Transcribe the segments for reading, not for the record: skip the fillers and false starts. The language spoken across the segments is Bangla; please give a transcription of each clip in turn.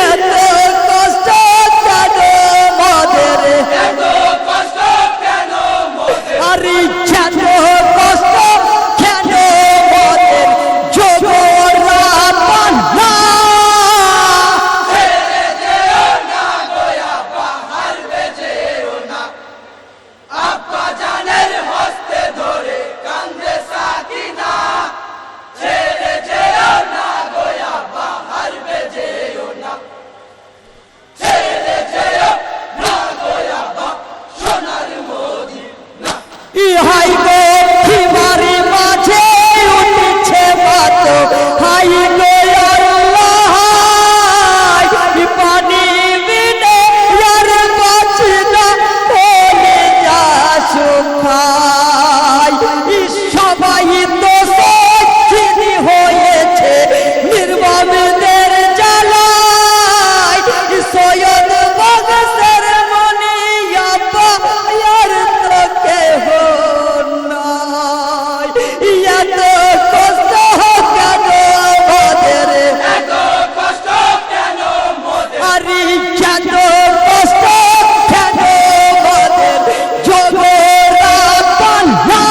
এত কষ্ট কেন মোদের আরে এত কষ্ট কেন মোদের জোবরা পান্না ইহাই গো ফিমারি মাঝে উঠছে মাতো হাই গো আল্লাহ পানি বিনে আর বাঁচি না বলে যা শুকাই সবাই তো সাক্ষী হয়েছে নির্মমদের জ্বালায় সৈয়দ বক্সের মনে আপা আর তো কেহ নাই এত কষ্ট কেন মোদের আরে এত কষ্ট কেন মোদের জোবরা পান্না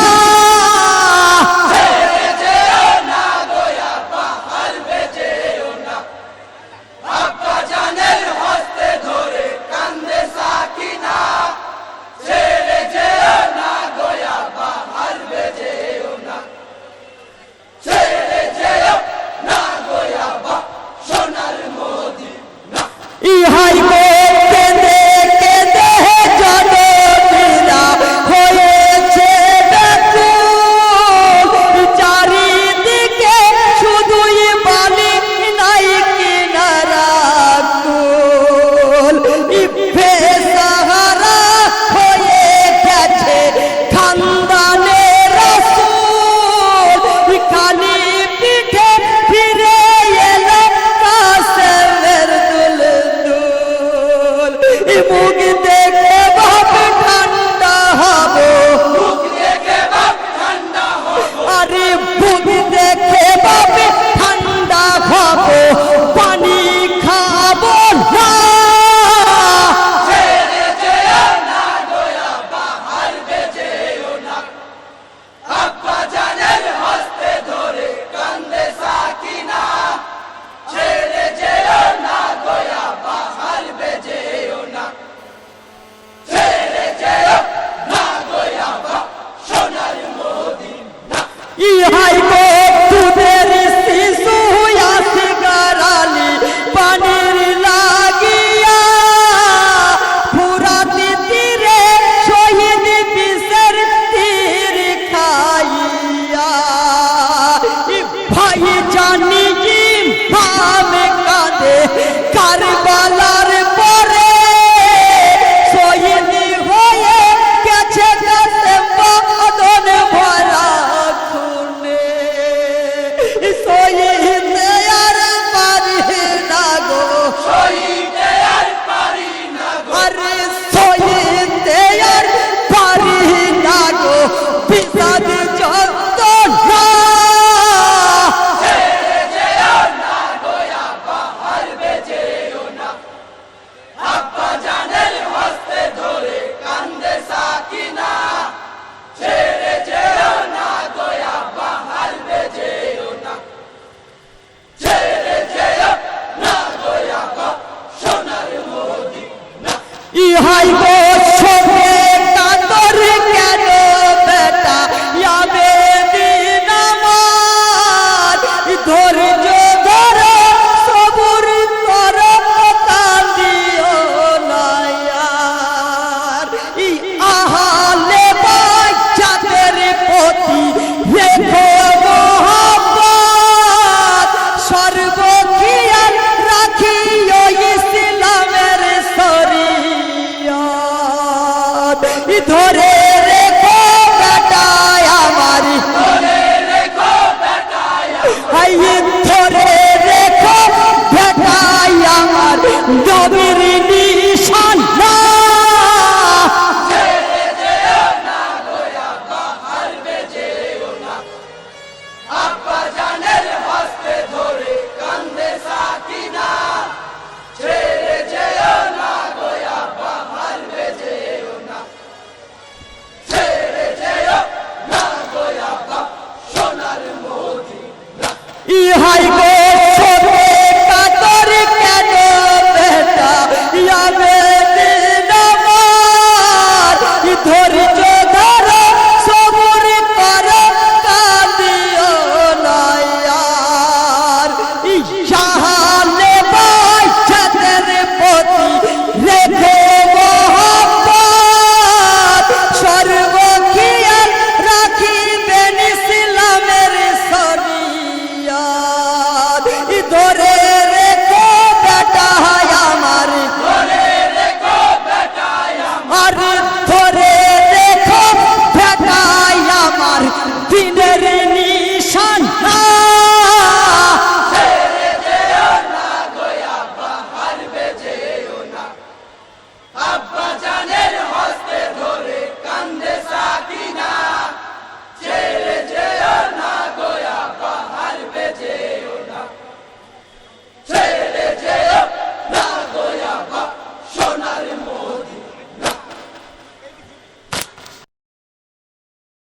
ইহাই গো কেঁদে কেঁদে জনমীরা হয়েছে ব্যাকুল চারিদিকে শুধুই বালি নাই কিনারা কুল বেসাহারা হয়ে গেছে খানদানের রাসূল খালি পিঠে ফিরে এলো কাসেমের দুলদুল মুখ দেখে বাপ ঠান্ডা হবো আরে মুখ দেখে বাপ ঠান্ডা হবো পানি খাবো না ইহাই গো দুধের শিশু আসগর আলী পানির লাগিয়া ফুরাত তীরে শহীদ বিষের তীর খাইয়া ভাই জানি ভাবে কাঁদে কারবালার পরে শহীদ হয়ে গেছে বদন ভরা খুনে শহীদ আর পারি না গো আরে শহীদ আর পারি না গো বিষাদ যন্ত্রণা ইহাই গো সবে কাতর কেন বেটা ইয়াবে দিন আমার ধৈর্য ধর সবুর কর কান্দিও না আর আহালে বাচ্চাদের প্রতি রেখো মহব্বত সর্বখিয়াল রাখিও ইসলামের শরীয়ত ধরে রেখো বেটায় আমার হাই ধরে রেখো বেটায় আমার নবীর